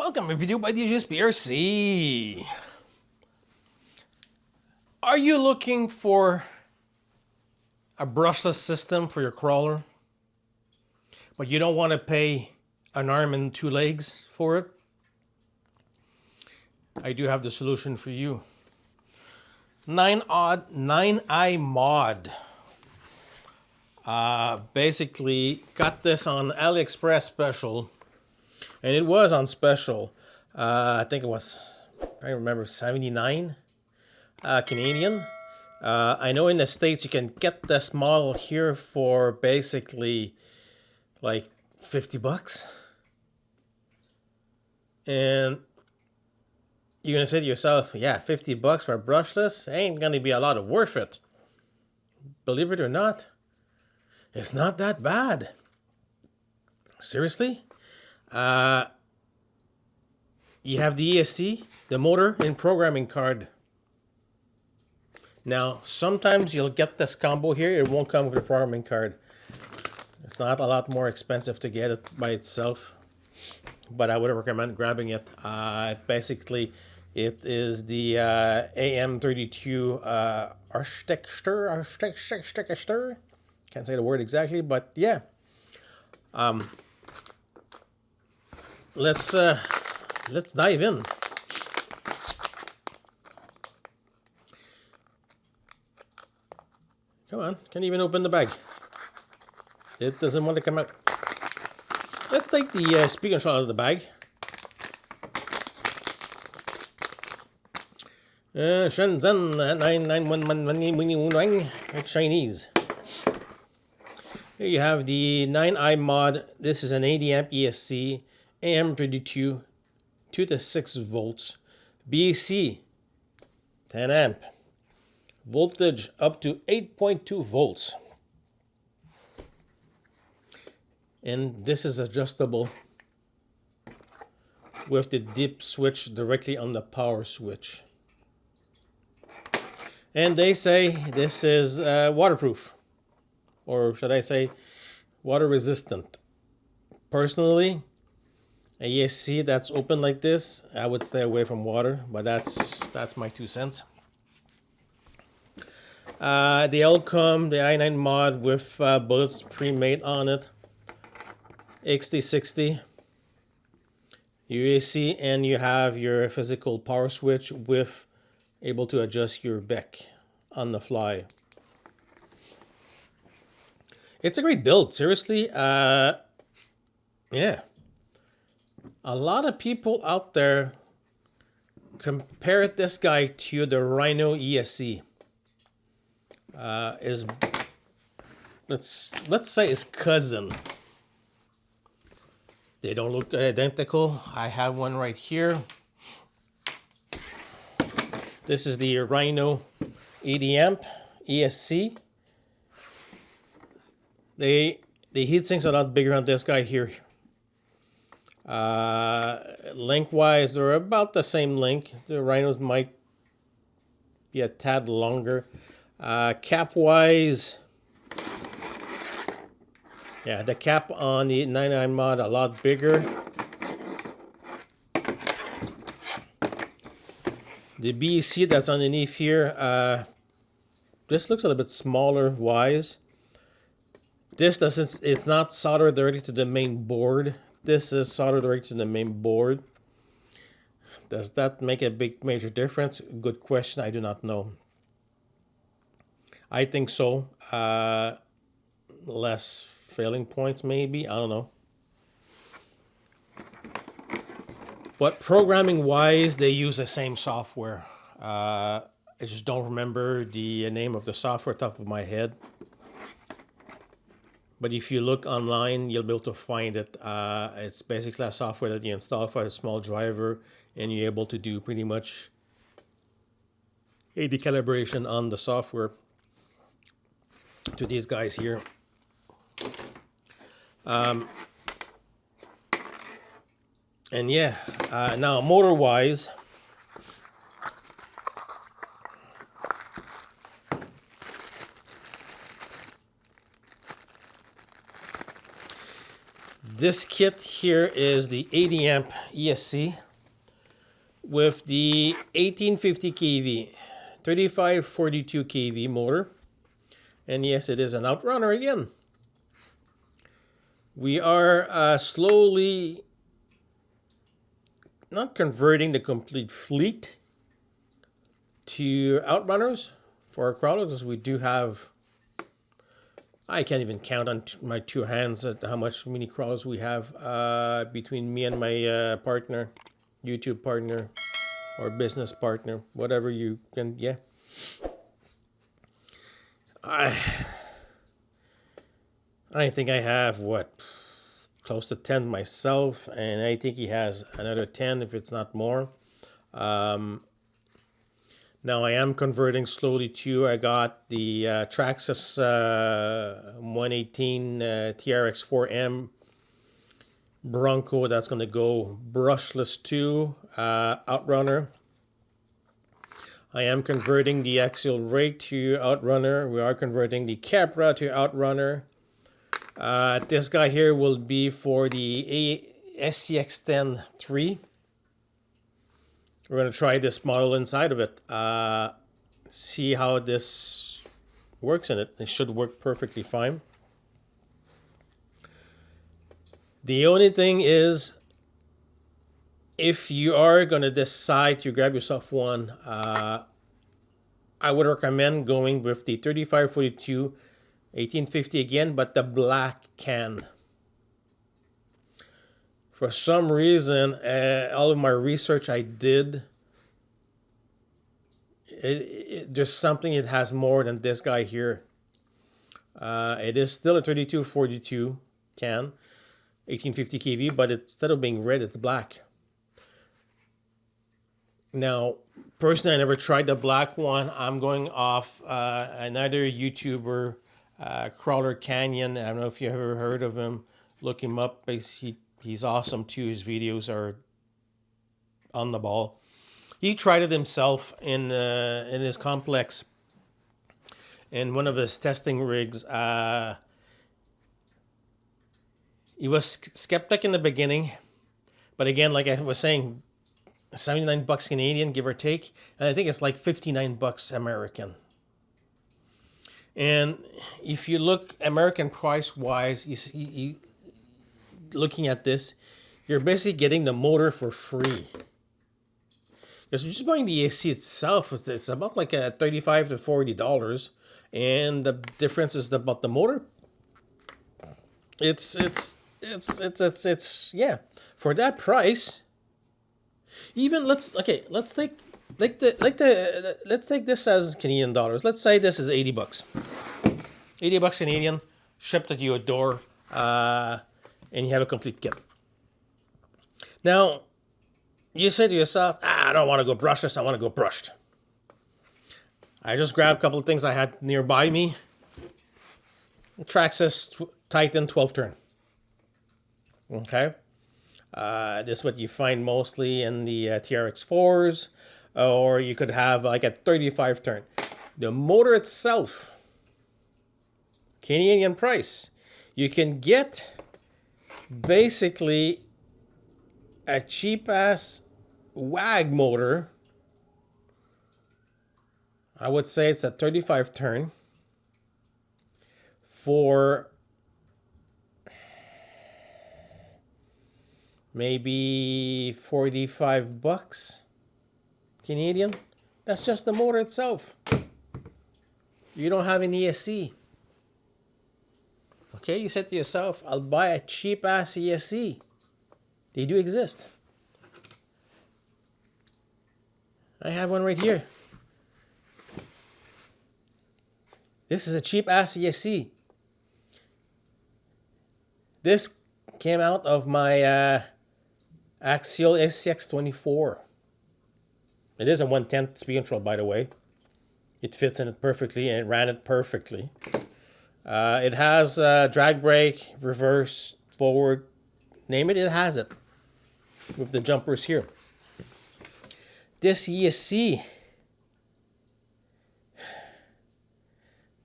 Welcome to a video by Djsprc. Are you looking for a brushless system for your crawler, but you don't want to pay an arm and two legs for it? I do have the solution for you. 9i Mod. Basically got this on AliExpress special, and it was on special. I think it was, I remember, 79 Canadian. I know in the States you can get this model here for basically like 50 bucks. And you're gonna say to yourself, yeah, 50 bucks for a brushless ain't gonna be a lot of worth it. Believe it or not, it's not that bad. Seriously? You have the ESC, the motor and programming card. Now, sometimes you'll get this combo here. It won't come with a programming card. It's not a lot more expensive to get it by itself, but I would recommend grabbing it. Basically, it is the AM32 architecture. Can't say the word exactly, but yeah. Let's dive in. Come on, can't even open the bag. It doesn't want to come out. Let's take the speaker shot out of the bag. Shenzhen 99111, it's Chinese. Here you have the 9i Mod. This is an 80 amp ESC, AM32, 2 to 6 volts, BAC, 10 amp, voltage up to 8.2 volts. And this is adjustable with the dip switch directly on the power switch. And they say this is waterproof, or should I say water resistant. Personally, a ESC that's open like this, I would stay away from water, but that's my 2 cents. They all come, the i9 Mod, with bullets pre-made on it. XT60 UAC, and you have your physical power switch with able to adjust your bec on the fly. It's a great build, seriously. Yeah, a lot of people out there compare this guy to the Rhino ESC. Is let's say his cousin. They don't look identical. I have one right here. This is the Rhino 80 amp ESC. The heatsinks are a lot bigger on this guy here. Lengthwise, they're about the same length. The Rhinos might be a tad longer. Cap-wise, yeah, the cap on the 9i Mod a lot bigger. The BEC that's underneath here, this looks a little bit smaller wise. This doesn't, it's not soldered directly to the main board. This is soldered directly to the main board. Does that make a big major difference? Good question, I do not know. I think so. Less failing points maybe, I don't know. But programming wise, they use the same software. I just don't remember the name of the software off the top of my head. But if you look online, you'll be able to find it. It's basically a software that you install for a small driver, and you're able to do pretty much a decalibration on the software to these guys here. And yeah, now motor wise, This kit here is the 80 amp ESC with the 1850 kV, 3542 kV motor. And yes, it is an outrunner again. We are slowly not converting the complete fleet to outrunners for our crawlers, because we do have, I can't even count on my two hands at how much mini crawlers we have between me and my partner, YouTube partner, or business partner, whatever you can, yeah. I think I have, what, close to 10 myself, and I think he has another 10 if it's not more. Now I am converting slowly too. I got the Traxxas 118 TRX4M Bronco that's going to go brushless too, outrunner. I am converting the axial rake to outrunner. We are converting the Capra to outrunner. This guy here will be for the SCX10 3. We're going to try this model inside of it. See how this works in it. It should work perfectly fine. The only thing is, if you are going to decide to grab yourself one, I would recommend going with the 3542 1850 again, but the black can. For some reason, all of my research I did, there's something it has more than this guy here. It is still a 3242 can, 1850 kV, but instead of being red, it's black. Now, personally, I never tried the black one. I'm going off another YouTuber, Crawler Canyon. I don't know if you ever heard of him. Look him up. He's awesome too. His videos are on the ball. He tried it himself in his complex. In one of his testing rigs, he was skeptic in the beginning, but again, like I was saying, 79 bucks Canadian, give or take, and I think it's like 59 bucks American. And if you look American price wise, you looking at this, you're basically getting the motor for free. Because you're just buying the AC itself, it's about like a $35 to $40, and the difference is about the motor. It's yeah, for that price. Even let's take this as Canadian dollars. Let's say this is 80 bucks. 80 bucks Canadian, shipped at your door, and you have a complete kit. Now, you say to yourself, I don't want to go brushless, I want to go brushed. I just grabbed a couple of things I had nearby me. Traxxas Titan 12 turn. Okay. This is what you find mostly in the TRX4s, or you could have like a 35 turn. The motor itself, Canadian price, you can get basically a cheap ass WAG motor. I would say it's a 35 turn for maybe 45 bucks Canadian. That's just the motor itself. You don't have an ESC. Okay, you said to yourself, I'll buy a cheap ass ESC. They do exist. I have one right here. This is a cheap ass ESC. This came out of my Axial SCX24. It is a 1/10 speed control, by the way. It fits in it perfectly, and it ran it perfectly. It has drag brake, reverse, forward, name it, it has it. With the jumpers here. This ESC, I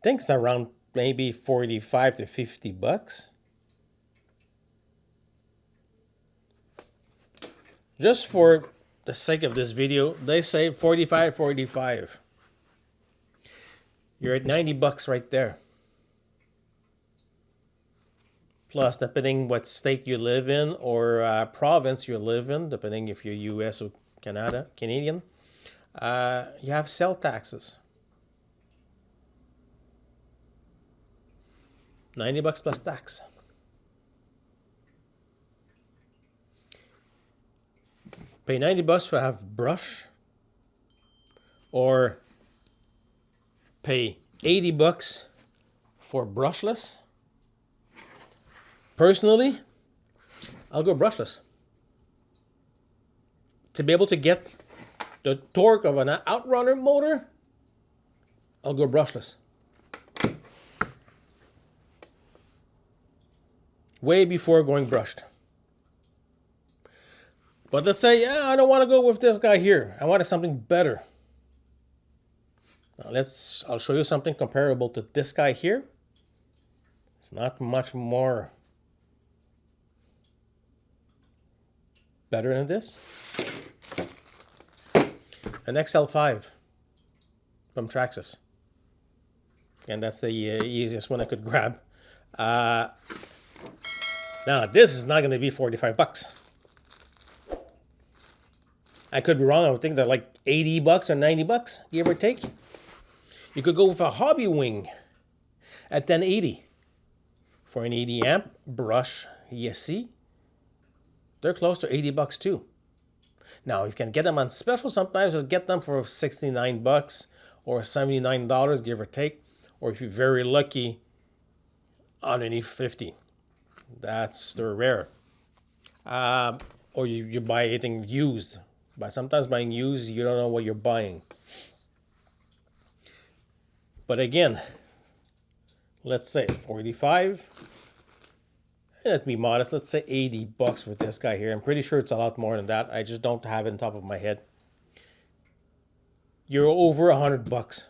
think it's around maybe 45 to 50 bucks. Just for the sake of this video, they say 45. You're at 90 bucks right there. Plus, depending what state you live in or province you live in, depending if you're US or Canadian, you have sale taxes. 90 bucks plus tax. Pay 90 bucks for have brush, or pay 80 bucks for brushless. Personally, I'll go brushless. To be able to get the torque of an outrunner motor, I'll go brushless. Way before going brushed. But let's say, yeah, I don't want to go with this guy here. I wanted something better. Now I'll show you something comparable to this guy here. It's not much more better than this. An XL5 from Traxxas. And that's the easiest one I could grab. Now this is not going to be 45 bucks. I could be wrong. I would think they're like 80 bucks or 90 bucks, give or take. You could go with a hobby wing at 1080 for an 80 amp brush ESC. They're close to 80 bucks too. Now, you can get them on special. Sometimes you'll get them for 69 bucks or $79, give or take. Or if you're very lucky, underneath 50. They're rare. Or you buy anything used. But sometimes buying used, you don't know what you're buying. But again, let's say 45. Let's be modest. Let's say 80 bucks with this guy here. I'm pretty sure it's a lot more than that. I just don't have it on top of my head. You're over 100 bucks.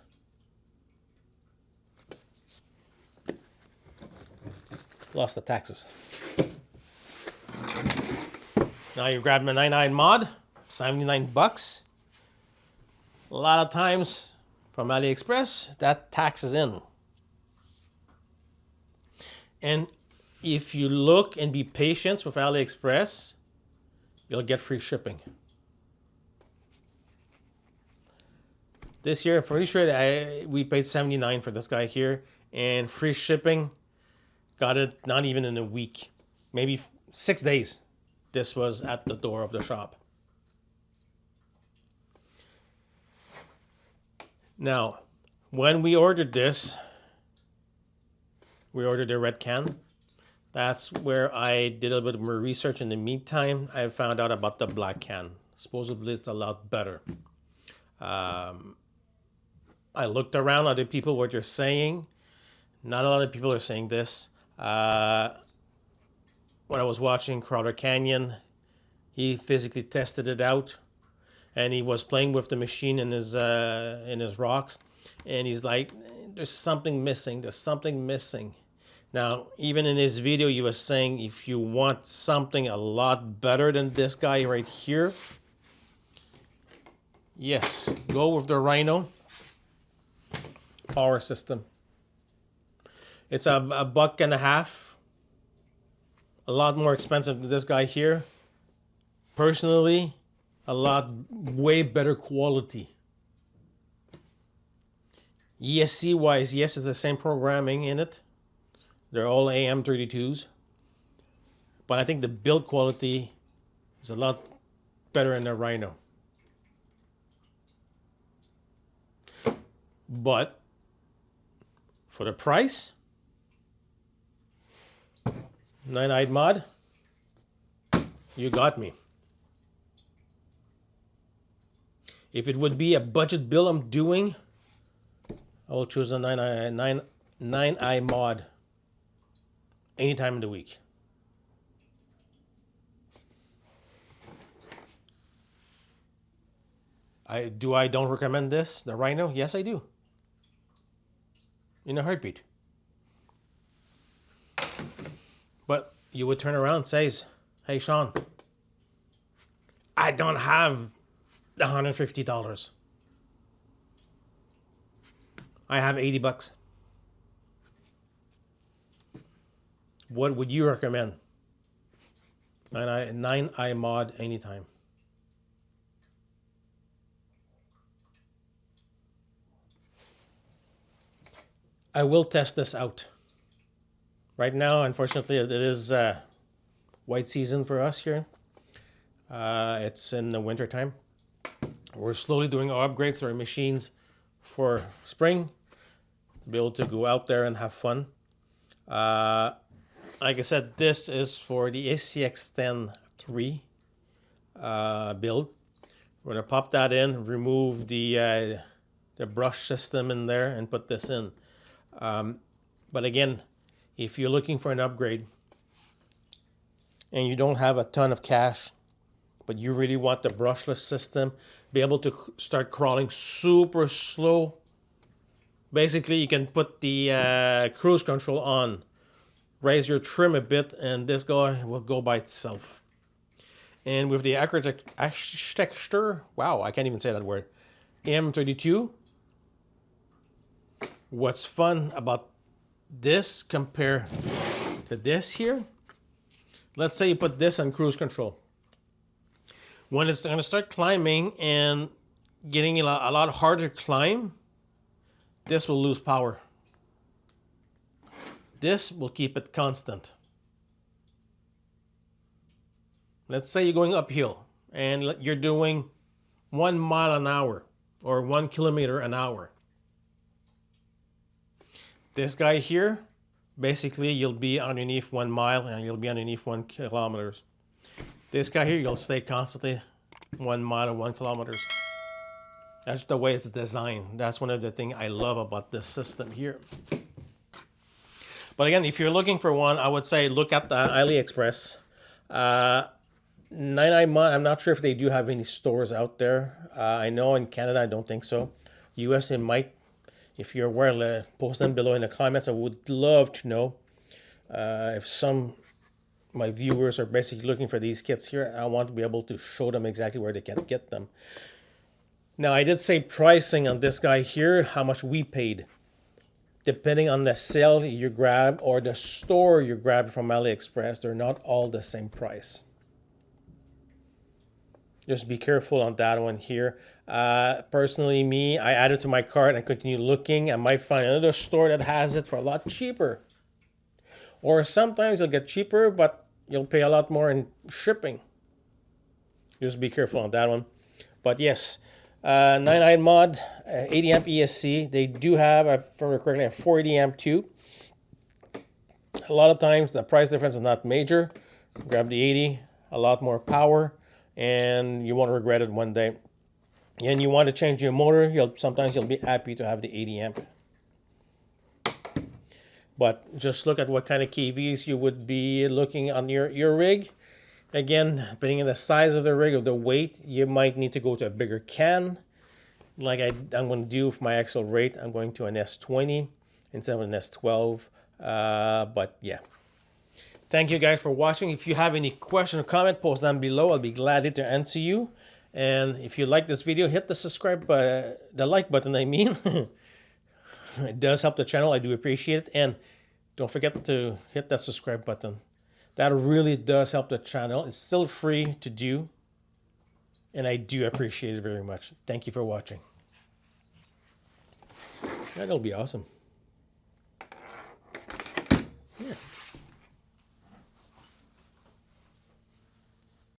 Lost the taxes. Now you're grabbing a 99 mod, 79 bucks. A lot of times from AliExpress, that tax is in. And if you look and be patient with AliExpress, you'll get free shipping. This year, I'm pretty sure we paid $79 for this guy here, and free shipping. Got it not even in a week, maybe 6 days. This was at the door of the shop. Now, when we ordered this, we ordered a red can. That's where I did a bit more research. In the meantime, I found out about the black can. Supposedly, it's a lot better. I looked around, other people, what they're saying. Not a lot of people are saying this. When I was watching Crowder Canyon, he physically tested it out, and he was playing with the machine in his rocks, and he's like, "There's something missing. There's something missing." Now, even in his video, he was saying, if you want something a lot better than this guy right here, yes, go with the Rhino power system. It's a $1.50, a lot more expensive than this guy here. Personally, way better quality. ESC wise, yes, it's the same programming in it. They're all AM32s. But I think the build quality is a lot better in the Rhino. But for the price, 9-eyed mod, you got me. If it would be a budget bill I'm doing, I will choose a 9-eye mod anytime in the week. I don't recommend this, the Rhino? Yes, I do. In a heartbeat. But you would turn around and say, "Hey, Sean, I don't have $150. I have $80. What would you recommend? 9i mod anytime. I will test this out. Right now, unfortunately, it is white season for us here. It's in the winter time. We're slowly doing our upgrades to our machines for spring to be able to go out there and have fun. Like I said, this is for the ACX-10 build. We're gonna pop that in, remove the brush system in there, and put this in. But again, if you're looking for an upgrade and you don't have a ton of cash, but you really want the brushless system, be able to start crawling super slow. Basically, you can put the cruise control on, raise your trim a bit, and this guy will go by itself. And with the architecture, wow, I can't even say that word, M32, what's fun about this compared to this here, let's say you put this on cruise control. When it's going to start climbing and getting a lot harder to climb, this will lose power. This will keep it constant. Let's say you're going uphill and you're doing 1 mile an hour or 1 kilometer an hour. This guy here, basically you'll be underneath 1 mile and you'll be underneath 1 kilometer. This guy here, you'll stay constantly 1 mile and 1 kilometer. That's the way it's designed. That's one of the things I love about this system here. But again, if you're looking for one, I would say look at the AliExpress. 9i mod, I'm not sure if they do have any stores out there. I know in Canada, I don't think so. US, it might. If you're aware, post them below in the comments. I would love to know if some my viewers are basically looking for these kits here. I want to be able to show them exactly where they can get them. Now, I did say pricing on this guy here, how much we paid. Depending on the sale you grab or the store you grab from AliExpress, they're not all the same price. Just be careful on that one here. Personally, me, I added to my cart and continue looking. I might find another store that has it for a lot cheaper. Or sometimes you'll get cheaper, but you'll pay a lot more in shipping. Just be careful on that one. But yes, 9i mod, 80 amp ESC. They do have, if I remember correctly, a 480 amp too. A lot of times the price difference is not major. Grab the 80, a lot more power, and you won't regret it one day. And you want to change your motor, sometimes you'll be happy to have the 80 amp. But just look at what kind of KVs you would be looking on your rig. Again, depending on the size of the rig or the weight, you might need to go to a bigger can. Like I'm going to do with my axle rate, I'm going to an S20 instead of an S12. But yeah. Thank you guys for watching. If you have any question or comment, post down below. I'll be glad to answer you. And if you like this video, hit the subscribe, the like button, I mean. It does help the channel. I do appreciate it. And don't forget to hit that subscribe button. That really does help the channel. It's still free to do. And I do appreciate it very much. Thank you for watching. That'll be awesome.